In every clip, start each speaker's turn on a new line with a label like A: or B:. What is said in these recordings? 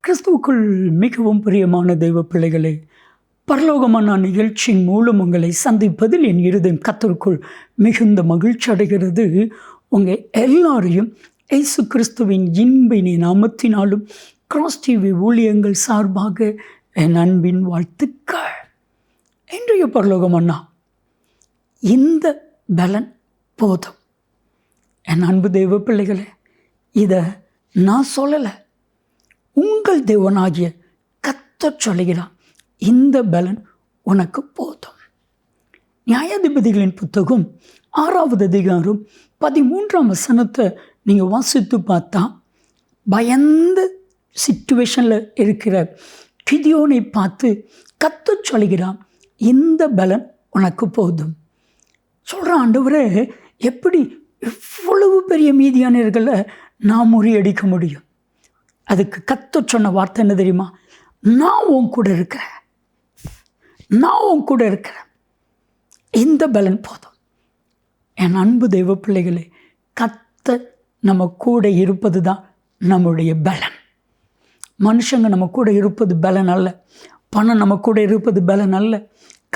A: கிறிஸ்துவுக்குள் மிகவும் பிரியமான தெய்வ பிள்ளைகளே, பரலோகமான நிகழ்ச்சியின் மூலம் உங்களை சந்திப்பதில் என் இருதயம் கர்த்தருக்குள் மிகுந்த மகிழ்ச்சி அடைகிறது. உங்கள் எல்லாரையும் இயேசு கிறிஸ்துவின் இன்பினி நாமத்தினாலும் கிராஸ் டிவி ஊழியங்கள் சார்பாக என் அன்பின் வாழ்த்துக்கள். இன்றைய பரலோகமன்னா, இந்த பலன் போதும். என் அன்பு தெய்வ பிள்ளைகளே, இதை நான் சொல்லலை, உங்கள் தேவனாகிய கர்த்தர் சொல்லுகிறார், இந்த பலன் உனக்கு போதும். நியாயாதிபதிகளின் புத்தகம் 6வது அதிகாரம் 13ஆம் வசனத்தை நீங்கள் வாசித்து பார்த்தா, பயந்த சிச்சுவேஷனில் இருக்கிற கிதியோனை பார்த்து கர்த்தர் சொல்லுகிறார், இந்த பலன் உனக்கு போதும். சொல்கிற ஆண்டவரே, எப்படி இவ்வளவு பெரிய மீதியானர்களை நான் முறியடிக்க முடியும்? அதுக்கு கர்த்தர் சொன்ன வார்த்தை என்ன தெரியுமா? நான் உன் கூட இருக்கிறேன், நான் உன் கூட இருக்கிறேன், இந்த பலன் போதும். என் அன்பு தெய்வ பிள்ளைகளே, கர்த்தர் நம்ம கூட இருப்பது தான் நம்முடைய பலன். மனுஷங்க நம்ம கூட இருப்பது பலன் அல்ல, பணம் நம்ம கூட இருப்பது பலன் அல்ல,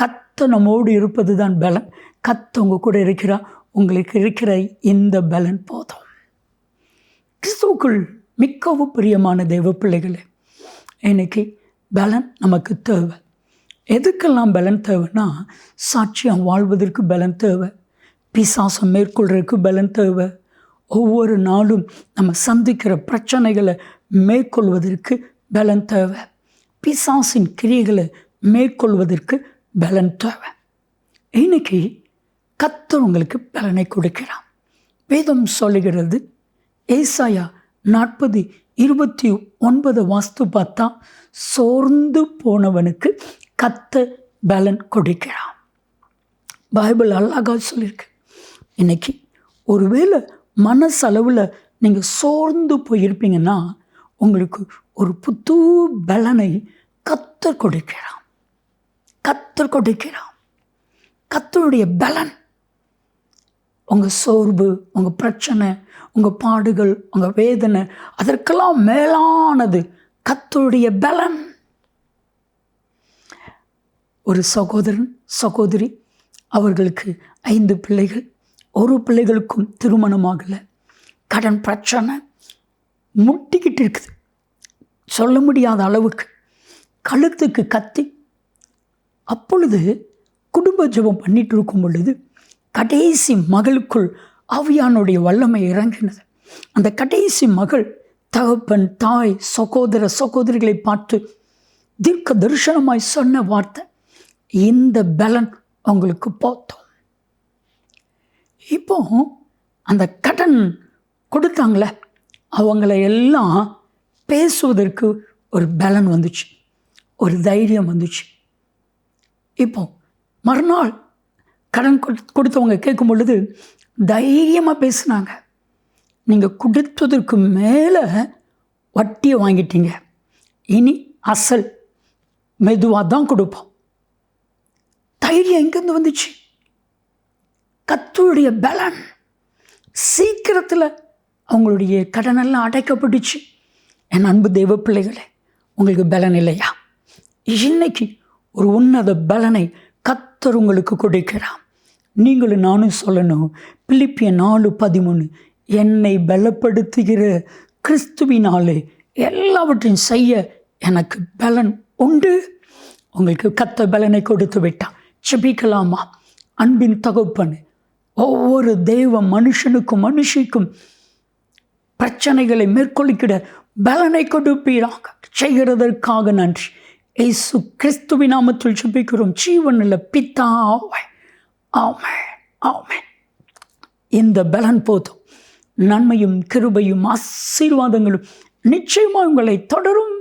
A: கர்த்தர் நம்மோடு இருப்பது தான் பலன். கர்த்தர் உங்கள் கூட இருக்கிறார், உங்களுக்கு இருக்கிற இந்த பலன் போதும். கிறிஸ்துவுக்குள் மிகவும் பிரியமான தெய்வ பிள்ளைகளே, இன்னைக்கு பலன் நமக்கு தேவை. எதுக்கெல்லாம் பலன் தேவைன்னா, சாட்சியம் வாழ்வதற்கு பலன் தேவை, பிசாசம் மேற்கொள்றதுக்கு பலன் தேவை, ஒவ்வொரு நாளும் நம்ம சந்திக்கிற பிரச்சனைகளை மேற்கொள்வதற்கு பலன் தேவை, பிசாசின் கிரியைகளை மேற்கொள்வதற்கு பலன் தேவை. இன்னைக்கு கர்த்தர் உங்களுக்கு பலனை கொடுக்கிறார். வேதம் சொல்லுகிறது, ஏசாயா 40:29 வாஸ்து பார்த்தா, சோர்ந்து போனவனுக்கு கர்த்தர் பலன் கொடுக்கிறான். பைபிள் அழகாக சொல்லியிருக்கு. இன்னைக்கு ஒருவேளை மனசளவில் நீங்கள் சோர்ந்து போயிருப்பீங்கன்னா, உங்களுக்கு ஒரு புது பலனை கர்த்தர் கொடுக்கிறான். கர்த்தர் கொடுக்கிறான். கர்த்தருடைய பலன் உங்கள் சோர்வு, உங்கள் பிரச்சனை, உங்கள் பாடுகள், உங்கள் வேதனை, அதற்கெல்லாம் மேலானது கர்த்தருடைய பலன். ஒரு சகோதரன் சகோதரி, அவர்களுக்கு 5 பிள்ளைகள், ஒரு பிள்ளைகளுக்கும் திருமணமாகலை, கடன் பிரச்சனை முட்டிக்கிட்டு இருக்குது, சொல்ல முடியாத அளவுக்கு, கழுத்துக்கு கத்தி. அப்பொழுது குடும்ப ஜெபம் பண்ணிட்டு இருக்கும் பொழுது கடைசி மகளுக்குள் ஆவியானுடைய வல்லமை இறங்கினது. அந்த கடைசி மகள் தகப்பன், தாய், சகோதர சகோதரிகளை பார்த்து தீர்க்க தரிசனமாய் சொன்ன வார்த்தை, இந்த பலன் அவங்களுக்கு போதும். இப்போ அந்த கடன் கொடுத்தாங்களே, அவங்கள எல்லாம் பேசுவதற்கு ஒரு பலன் வந்துச்சு, ஒரு தைரியம் வந்துச்சு. இப்போ மறுநாள் கடன் கொடுத்தவங்க கேட்கும் பொழுது தைரியமாக பேசுனாங்க. நீங்கள் கொடுத்ததற்கு மேலே வட்டியை வாங்கிட்டீங்க, இனி அசல் மெதுவாக தான் கொடுப்போம். தைரியம் எங்கேருந்து வந்துச்சு? கர்த்தருடைய பலன். சீக்கிரத்தில் அவங்களுடைய கடனெல்லாம் அடைக்கப்பட்டுச்சு. என் அன்பு தெய்வ பிள்ளைகளே, உங்களுக்கு பலன் இல்லையா? இன்னைக்கு ஒரு உன்னத பலனை கர்த்தர் உங்களுக்கு கொடுக்கிறான். நீங்களும் நானும் சொல்லணும், பிலிப்பியர் 4:13, என்னை பலப்படுத்துகிற கிறிஸ்துவினாலே எல்லாவற்றையும் செய்ய எனக்கு பலன் உண்டு. உங்களுக்கு கர்த்தர் பலனை கொடுத்து விட்டான். ஜெபிக்கலாமா? அன்பின் தகப்பனே, ஒவ்வொரு தெய்வ மனுஷனுக்கும் மனுஷிக்கும் பிரச்சனைகளை மேற்கொள்ளிக்கிட பலனை கொடுப்பீராக. செய்கிறதற்காக நன்றி. இயேசு கிறிஸ்துவின் நாமத்தில் ஜெபிக்கிறோம், ஜீவனுள்ள பிதாவே. ஆமென், ஆமென். இந்த பலன் போதும். நன்மையும் கிருபையும் ஆசீர்வாதங்களும் நிச்சயமாக உங்களை தொடரும்.